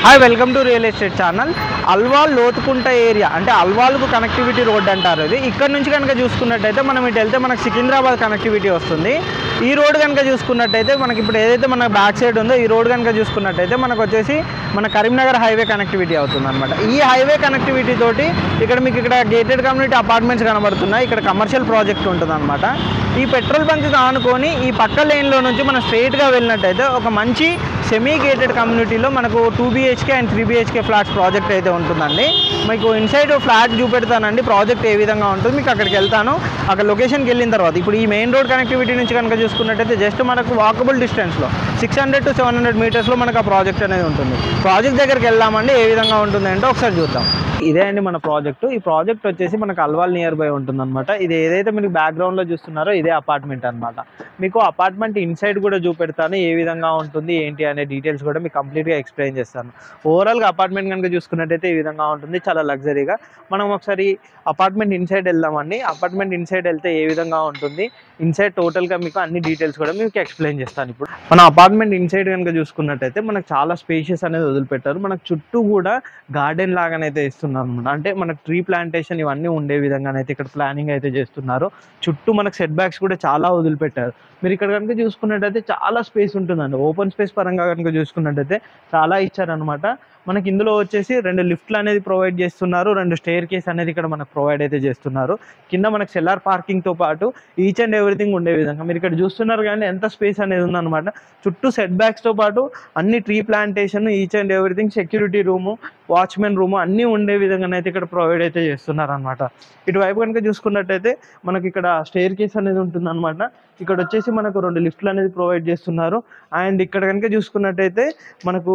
Hi welcome to real estate channel. Alwal Lothukunta area అంటే అల్వాల్కు connectivity road అంటారు. ఇది ఇక్కడ నుంచి కనుక చూసుకున్నట్టయితే మనం ఇటు వెళ్తే మనకు సికింద్రాబాద్ కనెక్టివిటీ వస్తుంది. ఈ రోడ్ కనుక చూసుకున్నట్టయితే మనకి ఇప్పుడు ఏదైతే మన బ్యాక్ సైడ్ ఉందో ఈ రోడ్ కనుక చూసుకున్నట్టయితే మనకు వచ్చేసి మన కరీంనగర్ హైవే కనెక్టివిటీ అవుతుంది అనమాట. ఈ హైవే కనెక్టివిటీ తోటి మీకు ఇక్కడ గేటెడ్ కమ్యూనిటీ అపార్ట్మెంట్స్ కనబడుతున్నాయి. ఇక్కడ కమర్షియల్ ప్రాజెక్ట్ ఉంటుంది అనమాట. ఈ పెట్రోల్ బంక్ ఆనుకొని ఈ పక్క లేన్లో నుంచి మనం స్ట్రైట్గా వెళ్ళినట్టయితే ఒక మంచి సెమీ గేటెడ్ కమ్యూనిటీలో మనకు 2 BHK and 3 BHK flats project అయితే ఉంటుందండి. మీకు ఇన్సైడ్ ఫ్లాట్ చూపెడతానండి, ప్రాజెక్ట్ ఏ విధంగా ఉంటుంది మీకు అక్కడికి వెళ్తాను. అక్కడ లొకేషన్కి వెళ్ళిన తర్వాత ఇప్పుడు ఈ మెయిన్ రోడ్ కనెక్టివిటీ నుంచి కనుక చూసుకున్నట్టయితే జస్ట్ మనకు వాకబుల్ డిస్టెన్స్లో 600 to 700 మీటర్స్లో మనకు ఆ ప్రాజెక్ట్ అనేది ఉంటుంది. ప్రాజెక్ట్ దగ్గరికి వెళ్దామండి, ఏ విధంగా ఉంటుంది అంటే ఒకసారి చూద్దాం. ఇదే అండి మన ప్రాజెక్టు. ఈ ప్రాజెక్ట్ వచ్చేసి మనకు అల్వాల్ నియర్ బై ఉంటుందన్నమాట. ఇది ఏదైతే మీరు బ్యాక్గ్రౌండ్లో చూస్తున్నారో ఇదే అపార్ట్మెంట్ అనమాట. మీకు అపార్ట్మెంట్ ఇన్సైడ్ కూడా చూపెడతాను, ఏ విధంగా ఉంటుంది ఏంటి అనే డీటెయిల్స్ కూడా మీకు కంప్లీట్గా ఎక్స్ప్లెయిన్ చేస్తాను. ఓవరాల్గా అపార్ట్మెంట్ కనుక చూసుకున్నట్టయితే ఈ విధంగా ఉంటుంది, చాలా లగ్జరీగా. మనం ఒకసారి అపార్ట్మెంట్ ఇన్సైడ్ వెళ్దామండి. అపార్ట్మెంట్ ఇన్సైడ్ వెళ్తే ఏ విధంగా ఉంటుంది, ఇన్సైడ్ టోటల్గా మీకు అన్ని డీటెయిల్స్ కూడా మీకు ఎక్స్ప్లెయిన్ చేస్తాను. ఇప్పుడు మన అపార్ట్మెంట్ ఇన్సైడ్ కనుక చూసుకున్నట్టయితే మనకు చాలా స్పేషియస్ అనేది వదిలిపెట్టారు. మనకు చుట్టూ కూడా గార్డెన్ లాగానైతే ఇస్తున్నారు అనమాట. అంటే మనకు ట్రీ ప్లాంటేషన్ ఇవన్నీ ఉండే విధంగానైతే ఇక్కడ ప్లానింగ్ అయితే చేస్తున్నారు. చుట్టూ మనకు సెట్ బ్యాక్స్ కూడా చాలా వదిలిపెట్టారు. మీరు ఇక్కడ కనుక చూసుకున్నట్టయితే చాలా స్పేస్ ఉంటుందండి. ఓపెన్ స్పేస్ పరంగా కనుక చూసుకున్నట్టయితే చాలా ఇచ్చారనమాట. మనకి ఇందులో వచ్చేసి 2 లిఫ్ట్లు అనేది ప్రొవైడ్ చేస్తున్నారు, 2 స్టేర్ కేస్ అనేది ఇక్కడ మనకు ప్రొవైడ్ అయితే చేస్తున్నారు. కింద మనకు సెల్లార్ పార్కింగ్తో పాటు ఈచ్ అండ్ ఎవ్రీథింగ్ ఉండే విధంగా మీరు ఇక్కడ చూస్తున్నారు. కానీ ఎంత స్పేస్ అనేది ఉందన్నమాట. చుట్టూ సెట్ బ్యాక్స్తో పాటు అన్ని tree plantation, each and everything, security room, watchman room అన్నీ ఉండే విధంగానైతే ఇక్కడ ప్రొవైడ్ అయితే చేస్తున్నారు అనమాట. ఇటువైపు కనుక చూసుకున్నట్టయితే మనకి ఇక్కడ స్టేర్ కేస్ అనేది ఉంటుందన్నమాట. ఇక్కడ వచ్చేసి మనకు 2 లిఫ్ట్లు అనేది ప్రొవైడ్ చేస్తున్నారు. అండ్ ఇక్కడ కనుక చూసుకున్నట్టయితే మనకు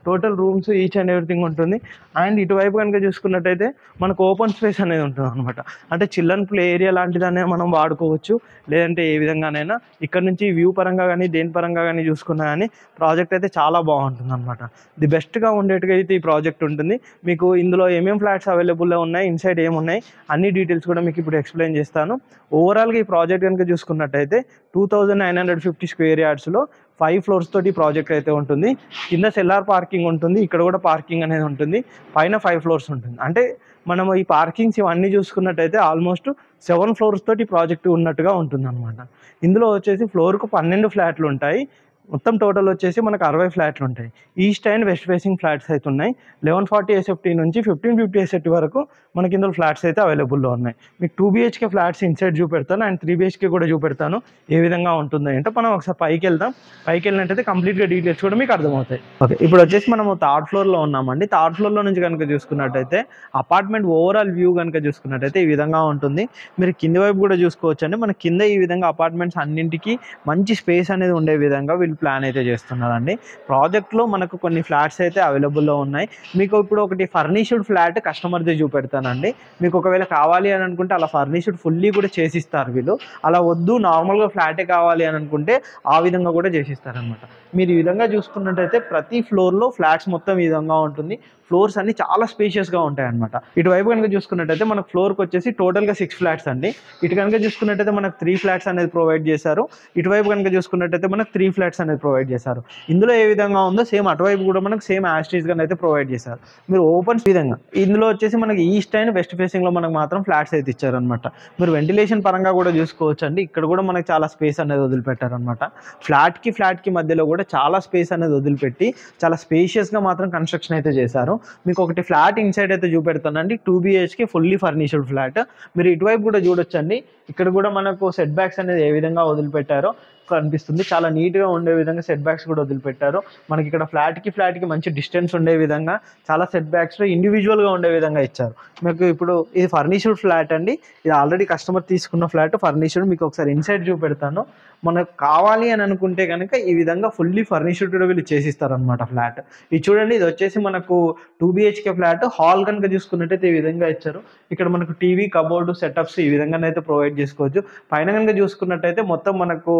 total rooms each and everything ఉంటుంది. అండ్ ఇటువైపు కనుక చూసుకున్నట్టయితే మనకు ఓపెన్ స్పేస్ అనేది ఉంటుంది అనమాట. అంటే చిల్డ్రన్ ప్లే ఏరియా లాంటిదనే మనం వాడుకోవచ్చు, లేదంటే ఏ విధంగానైనా. ఇక్కడ నుంచి వ్యూ పరంగా కానీ దేని పరంగా కానీ చూసుకున్నా కానీ ప్రాజెక్ట్ అయితే చాలా బాగుంటుంది అనమాట. ది బెస్ట్గా ఉండేట్టుగా అయితే ఈ ప్రాజెక్ట్ ఉంటుంది. మీకు ఇందులో ఏమేమి ఫ్లాట్స్ అవైలబుల్లో ఉన్నాయి, ఇన్సైడ్ ఏమున్నాయి అన్ని డీటెయిల్స్ కూడా మీకు ఇప్పుడు ఎక్స్ప్లెయిన్ చేస్తాను. ఓవరాల్గా ఈ ప్రాజెక్ట్ కనుక చూసుకున్నట్టయితే 2950 స్క్వేర్ యార్డ్స్లో 5 floors తోటి ప్రాజెక్ట్ అయితే ఉంటుంది. కింద సెల్లార్ పార్కింగ్ ఉంటుంది, ఇక్కడ కూడా పార్కింగ్ అనేది ఉంటుంది. పైన 5 floors ఉంటుంది. అంటే మనం ఈ పార్కింగ్స్ ఇవన్నీ చూసుకున్నట్టయితే ఆల్మోస్ట్ 7 floors తోటి ప్రాజెక్ట్ ఉన్నట్టుగా ఉంటుంది అనమాట. ఇందులో వచ్చేసి ఫ్లోర్కు 12 ఫ్లాట్లు ఉంటాయి. మొత్తం టోటల్ వచ్చేసి మనకు 60 ఫ్లాట్లు ఉంటాయి. East and west facing flats అయితే ఉన్నాయి. 1140 SFT నుంచి 1550 SFT వరకు మనకి ఇందులో ఫ్లాట్స్ అయితే అవైలబుల్లో ఉన్నాయి. మీకు 2 BHK ఫ్లాట్స్ ఇన్సైడ్ చూపెడతాను అండ్ 3 BHK కూడా చూపెడతాను, ఏ విధంగా ఉంటుంది అంటే. మనం ఒకసారి పైకి వెళ్దాం. పైకి వెళ్ళినట్టయితే కంప్లీట్గా డీటెయిల్స్ కూడా మీకు అర్థమవుతాయి. ఓకే, ఇప్పుడు వచ్చేసి మనము 3rd floorలో ఉన్నామండి. 3rd floorలో నుంచి కనుక చూసుకున్నట్టయితే అపార్ట్మెంట్ ఓవరాల్ వ్యూ కనుక చూసుకున్నట్టయితే ఈ విధంగా ఉంటుంది. మీరు కింది వైపు కూడా చూసుకోవచ్చు అండి. మన కింద ఈ విధంగా అపార్ట్మెంట్స్ అన్నింటికి మంచి స్పేస్ అనేది ఉండే విధంగా వీళ్ళు ప్లాన్ అయితే చేస్తున్నారండి. ప్రాజెక్ట్లో మనకు కొన్ని ఫ్లాట్స్ అయితే అవైలబుల్లో ఉన్నాయి. మీకు ఇప్పుడు ఒకటి ఫర్నిష్డ్ ఫ్లాట్ కస్టమర్ది చూపెడతానండి. మీకు ఒకవేళ కావాలి అని అనుకుంటే అలా ఫర్నిష్డ్ ఫుల్లీ కూడా చేసిస్తారు వీళ్ళు. అలా వద్దు నార్మల్గా ఫ్లాటే కావాలి అని అనుకుంటే ఆ విధంగా కూడా చేసిస్తారనమాట. మీరు ఈ విధంగా చూసుకున్నట్టయితే ప్రతి ఫ్లోర్లో ఫ్లాట్స్ మొత్తం ఈ విధంగా ఉంటుంది. ఫ్లోర్స్ అన్ని చాలా స్పేషియస్గా ఉంటాయి అనమాట. ఇటువైపు కనుక చూసుకున్నట్టయితే మనకు ఫ్లోర్కి వచ్చేసి టోటల్గా 6 ఫ్లాట్స్ అండి. ఇటు కనుక చూసుకున్నట్టయితే మనకు 3 ఫ్లాట్స్ అనేది ప్రొవైడ్ చేశారు. ఇటువైపు కనుక చూసుకున్నట్టయితే మనకు 3 ఫ్లాట్స్ అనేది ప్రొవైడ్ చేశారు. ఇందులో ఏ విధంగా ఉందో సేమ్ అటువైపు కూడా మనకు సేమ్ యాస్టీస్గా అయితే ప్రొవైడ్ చేశారు. మీరు ఓపెన్ విధంగా ఇందులో వచ్చేసి మనకి ఈస్ట్ అండ్ వెస్ట్ ఫేసింగ్లో మనకు మాత్రం ఫ్లాట్స్ అయితే ఇచ్చారనమాట. మీరు వెంటిలేషన్ పరంగా కూడా చూసుకోవచ్చు అండి. ఇక్కడ కూడా మనకు చాలా స్పేస్ అనేది వదిలిపెట్టారనమాట. ఫ్లాట్కి మధ్యలో కూడా చాలా స్పేస్ అనేది వదిలిపెట్టి చాలా స్పేషియస్గా మాత్రం కన్స్ట్రక్షన్ అయితే చేశారు. మీకు ఒకటి ఫ్లాట్ ఇన్సైడ్ అయితే చూపెడతానండి. 2 BHK ఫుల్లీ ఫర్నిష్డ్ ఫ్లాట్. మీరు ఇటువైపు కూడా చూడొచ్చండి. ఇక్కడ కూడా మనకు సెట్ బ్యాక్స్ అనేది ఏ విధంగా వదిలిపెట్టారో కనిపిస్తుంది. చాలా నీట్గా ఉండే విధంగా సెట్ బ్యాక్స్ కూడా వదిలిపెట్టారు. మనకి ఇక్కడ ఫ్లాట్కి మంచి డిస్టెన్స్ ఉండే విధంగా చాలా సెట్ బ్యాక్స్లో ఇండివిజువల్గా ఉండే విధంగా ఇచ్చారు. మీకు ఇప్పుడు ఇది ఫర్నిష్డ్ ఫ్లాట్ అండి. ఇది ఆల్రెడీ కస్టమర్ తీసుకున్న ఫ్లాట్ ఫర్నిష్డ్. మీకు ఒకసారి ఇన్సైడ్ చూపెడతాను. మనకు కావాలి అని అనుకుంటే కనుక ఈ విధంగా ఫుల్లీ ఫర్నిష్డ్ కూడా వీళ్ళు చేసిస్తారనమాట ఫ్లాట్. ఇది చూడండి, ఇది వచ్చేసి మనకు 2 BHK ఫ్లాట్. హాల్ కనుక చూసుకున్నట్టయితే ఈ విధంగా ఇచ్చారు. ఇక్కడ మనకు టీవీ, కబోర్డు సెటప్స్ ఈ విధంగానైతే ప్రొవైడ్ చేసుకోవచ్చు. పైన కనుక చూసుకున్నట్టయితే మొత్తం మనకు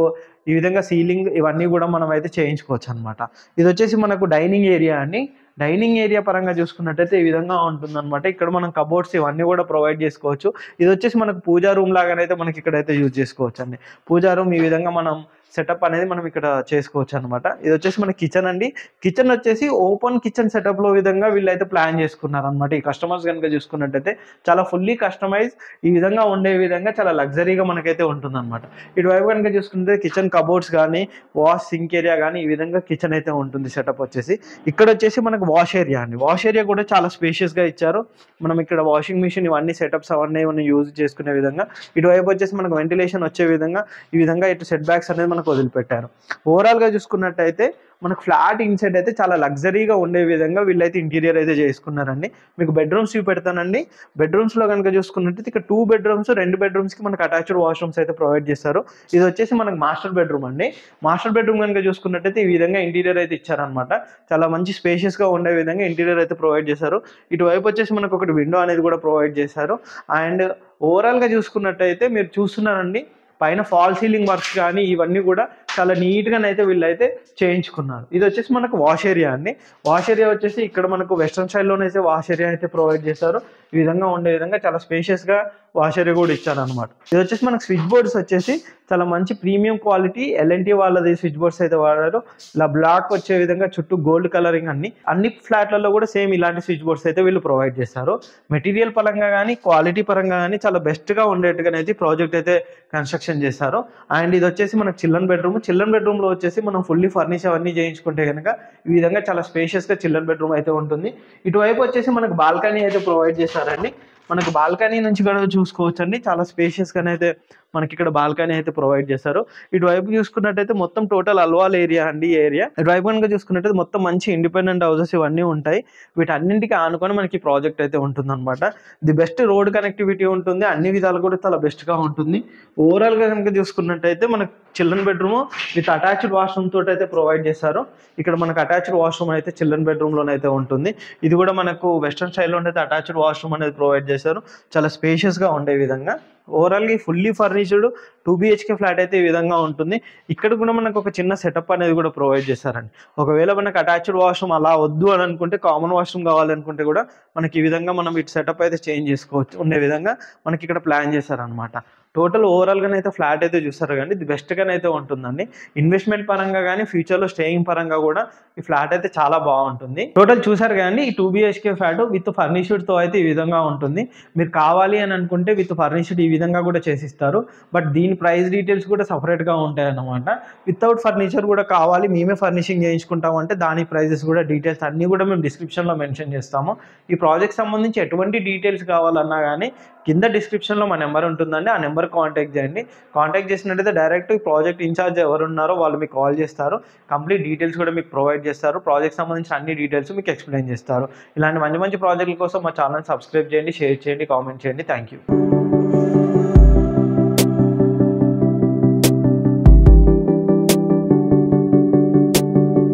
ఈ విధంగా సీలింగ్ ఇవన్నీ కూడా మనం అయితే చేయించుకోవచ్చు అనమాట. ఇది వచ్చేసి మనకు డైనింగ్ ఏరియా అండి. డైనింగ్ ఏరియా పరంగా చూసుకున్నట్టయితే ఈ విధంగా ఉంటుందన్నమాట. ఇక్కడ మనం కబోర్డ్స్ ఇవన్నీ కూడా ప్రొవైడ్ చేసుకోవచ్చు. ఇది వచ్చేసి మనకు పూజా రూమ్ లాగానైతే మనకి ఇక్కడైతే యూజ్ చేసుకోవచ్చు అండి. పూజా రూమ్ ఈ విధంగా మనం సెటప్ అనేది మనం ఇక్కడ చేసుకోవచ్చు అనమాట. ఇది వచ్చేసి మన కిచెన్ అండి. కిచెన్ వచ్చేసి ఓపెన్ కిచెన్ సెటప్లో విధంగా వీళ్ళైతే ప్లాన్ చేసుకున్నారనమాట. ఈ కస్టమర్స్ కనుక చూసుకున్నట్టయితే చాలా ఫుల్లీ కస్టమైజ్ ఈ విధంగా ఉండే విధంగా చాలా లగ్జరీగా మనకైతే ఉంటుందన్నమాట. ఇటువైపు కనుక చూసుకుంటే కిచెన్ కబోర్డ్స్ కానీ వాష్ సింక్ ఏరియా కానీ ఈ విధంగా కిచెన్ అయితే ఉంటుంది సెటప్ వచ్చేసి. ఇక్కడ వచ్చేసి మనకు వాష్ ఏరియా అండి. వాష్ ఏరియా కూడా చాలా స్పేషియస్గా ఇచ్చారు. మనం ఇక్కడ వాషింగ్ మిషన్ ఇవన్నీ సెటప్స్ అవన్నీ యూజ్ చేసుకునే విధంగా ఇటువైపు వచ్చేసి మనకు వెంటిలేషన్ వచ్చే విధంగా ఈ విధంగా ఇటు సెట్ బ్యాక్స్ అనేది మనకు వదిలిపెట్టారు. ఓవరాల్గా చూసుకున్నట్టయితే మనకు ఫ్లాట్ ఇన్సైడ్ అయితే చాలా లగ్జరీగా ఉండే విధంగా వీళ్ళైతే ఇంటీరియర్ అయితే చేసుకున్నారండి. మీకు బెడ్రూమ్స్ చూపెడతానండి. బెడ్రూమ్స్లో కనుక చూసుకున్నట్టయితే ఇక్కడ 2 బెడ్రూమ్స్ 2 బెడ్రూమ్స్కి మనకు అటాచ్డ్ వాష్రూమ్స్ అయితే ప్రొవైడ్ చేస్తారు. ఇది వచ్చేసి మనకు మాస్టర్ బెడ్రూమ్ అండి. మాస్టర్ బెడ్రూమ్ కనుక చూసుకున్నట్టయితే ఈ విధంగా ఇంటీరియర్ అయితే ఇచ్చారనమాట. చాలా మంచి స్పేషియస్గా ఉండే విధంగా ఇంటీరియర్ అయితే ప్రొవైడ్ చేశారు. ఇటువైపు వచ్చేసి మనకు ఒకటి విండో అనేది కూడా ప్రొవైడ్ చేశారు. అండ్ ఓవరాల్గా చూసుకున్నట్టయితే మీరు చూస్తున్నారండి పైన ఫాల్ సీలింగ్ వర్క్స్ కానీ ఇవన్నీ కూడా చాలా నీట్గానైతే వీళ్ళైతే చేయించుకున్నారు. ఇది వచ్చేసి మనకు వాష్ ఏరియా అండి. వాష్ ఏరియా వచ్చేసి ఇక్కడ మనకు వెస్ట్రన్ స్టైల్లోనైతే వాష్ ఏరియా అయితే ప్రొవైడ్ చేశారు. ఈ విధంగా ఉండే విధంగా చాలా స్పేషియస్గా వాష్ ఏరియా కూడా ఇచ్చారనమాట. ఇది వచ్చేసి మనకు స్విచ్ బోర్డ్స్ వచ్చేసి చాలా మంచి ప్రీమియం క్వాలిటీ L&T వాళ్ళది స్విచ్ బోర్డ్స్ అయితే వాడారు. ఇలా బ్లాక్ వచ్చే విధంగా చుట్టూ గోల్డ్ కలరింగ్ అన్ని ఫ్లాట్లలో కూడా సేమ్ ఇలాంటి స్విచ్ బోర్డ్స్ అయితే వీళ్ళు ప్రొవైడ్ చేస్తారు. మెటీరియల్ పరంగా కానీ క్వాలిటీ పరంగా కానీ చాలా బెస్ట్గా ఉండేట్టుగానైతే ప్రాజెక్ట్ అయితే కన్స్ట్రక్షన్ చేశారు. అండ్ ఇది వచ్చేసి మనకు చిల్డ్రన్ బెడ్రూమ్. చిల్డ్రన్ బెడ్రూమ్లో వచ్చేసి మనం ఫుల్లీ ఫర్నిష్ అవన్నీ చేయించుకుంటే కనుక ఈ విధంగా చాలా స్పేషియస్గా చిల్డ్రన్ బెడ్రూమ్ అయితే ఉంటుంది. ఇటువైపు వచ్చేసి మనకు బాల్కనీ అయితే ప్రొవైడ్ చేశారండి. మనకు బాల్కనీ నుంచి కూడా చూసుకోవచ్చు అండి. చాలా స్పేషియస్గానైతే మనకి ఇక్కడ బాల్కనీ అయితే ప్రొవైడ్ చేశారు. ఇటువైపు చూసుకున్నట్టయితే మొత్తం టోటల్ అల్వాల్ ఏరియా అండి. ఈ ఏరియా ఇటువైపు కనుక చూసుకున్నట్టయితే మొత్తం మంచి ఇండిపెండెంట్ హౌసెస్ ఇవన్నీ ఉంటాయి. వీటన్నింటికి ఆనుకొని మనకి ప్రాజెక్ట్ అయితే ఉంటుందన్నమాట. ది బెస్ట్ రోడ్ కనెక్టివిటీ ఉంటుంది. అన్ని విధాలు కూడా చాలా బెస్ట్గా ఉంటుంది. ఓవరాల్గా కనుక చూసుకున్నట్టయితే మనకు children bedroom with attached washroom తోటి అయితే ప్రొవైడ్ చేశారు. ఇక్కడ మనకు అటాచ్డ్ వాష్రూమ్ అయితే చిల్డ్రన్ బెడ్రూమ్లోనైతే ఉంటుంది. ఇది కూడా మనకు వెస్ట్రన్ స్టైల్లో అయితే అటాచ్డ్ వాష్రూమ్ అనేది ప్రొవైడ్ చేశారు. చాలా స్పేషియస్గా ఉండే విధంగా ఓవరాల్గా ఫుల్లీ ఫర్నిష్డ్ 2 BHK ఫ్లాట్ అయితే ఈ విధంగా ఉంటుంది. ఇక్కడ కూడా మనకు ఒక చిన్న సెటప్ అనేది కూడా ప్రొవైడ్ చేశారండి. ఒకవేళ మనకు అటాచ్డ్ వాష్రూమ్ అలా వద్దు అని అనుకుంటే కామన్ వాష్రూమ్ కావాలనుకుంటే కూడా మనకి ఈ విధంగా మనం ఇటు సెటప్ అయితే చేంజ్ చేసుకోవచ్చు ఉండే విధంగా మనకి ఇక్కడ ప్లాన్ చేశారనమాట. టోటల్ ఓవరాల్గానైతే ఫ్లాట్ అయితే చూస్తారు కానీ ఇది బెస్ట్గానైతే ఉంటుందండి. ఇన్వెస్ట్మెంట్ పరంగా కానీ ఫ్యూచర్లో స్టేయింగ్ పరంగా కూడా ఈ ఫ్లాట్ అయితే చాలా బాగుంటుంది. టోటల్ చూసారు కానీ ఈ 2 BHK ఫ్లాట్ విత్ ఫర్నిష్డ్తో అయితే ఈ విధంగా ఉంటుంది. మీరు కావాలి అని అనుకుంటే విత్ ఫర్నిష్డ్ ఈ విధంగా కూడా చేసిస్తారు. బట్ దీని ప్రైస్ డీటెయిల్స్ కూడా సపరేట్గా ఉంటాయి అన్నమాట. వితౌట్ ఫర్నిచర్ కూడా కావాలి మేమే ఫర్నిషింగ్ చేయించుకుంటామంటే దాని ప్రైజెస్ కూడా డీటెయిల్స్ అన్నీ కూడా మేము డిస్క్రిప్షన్లో మెన్షన్ చేస్తాము. ఈ ప్రాజెక్ట్ సంబంధించి ఎటువంటి డీటెయిల్స్ కావాలన్నా కానీ కింద డిస్క్రిప్షన్లో మా నెంబర్ ఉంటుందండి. ఆ నెంబర్ కాంటాక్ట్ చేయండి. కాంటాక్ట్ చేసినట్టయితే డైరెక్ట్ ఈ ప్రాజెక్ట్ ఇన్ఛార్జ్ ఎవరు ఉన్నారో వాళ్ళు మీకు కాల్ చేస్తారు. కంప్లీట్ డీటెయిల్స్ కూడా మీకు ప్రొవైడ్ చేస్తారు. ప్రాజెక్ట్ సంబంధించిన అన్ని డీటెయిల్స్ మీకు ఎక్స్ప్లెయిన్ చేస్తారు. ఇలాంటి మంచి మంచి ప్రాజెక్టుల కోసం మా ఛానల్ సబ్స్క్రైబ్ చేయండి, షేర్ చేయండి, కామెంట్ చేయండి. Thank you.